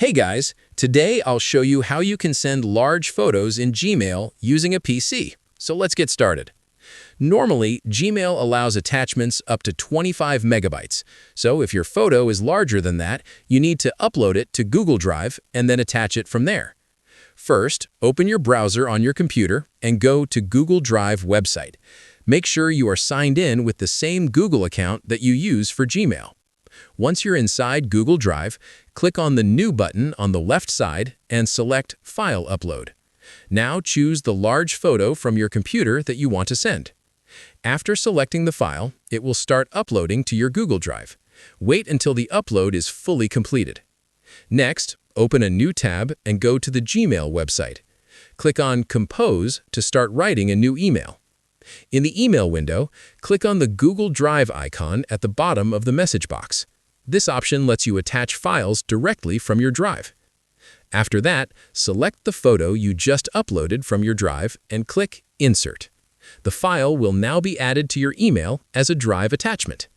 Hey guys, today I'll show you how you can send large photos in Gmail using a PC. So let's get started. Normally, Gmail allows attachments up to 25 megabytes. So if your photo is larger than that, you need to upload it to Google Drive and then attach it from there. First, open your browser on your computer and go to Google Drive website. Make sure you are signed in with the same Google account that you use for Gmail. Once you're inside Google Drive, click on the New button on the left side and select File Upload. Now choose the large photo from your computer that you want to send. After selecting the file, it will start uploading to your Google Drive. Wait until the upload is fully completed. Next, open a new tab and go to the Gmail website. Click on Compose to start writing a new email. In the email window, click on the Google Drive icon at the bottom of the message box. This option lets you attach files directly from your drive. After that, select the photo you just uploaded from your drive and click Insert. The file will now be added to your email as a drive attachment.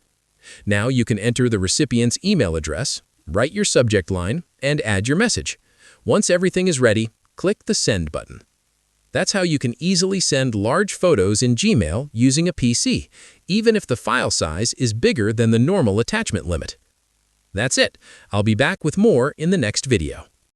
Now you can enter the recipient's email address, write your subject line, and add your message. Once everything is ready, click the Send button. That's how you can easily send large photos in Gmail using a PC, even if the file size is bigger than the normal attachment limit. That's it. I'll be back with more in the next video.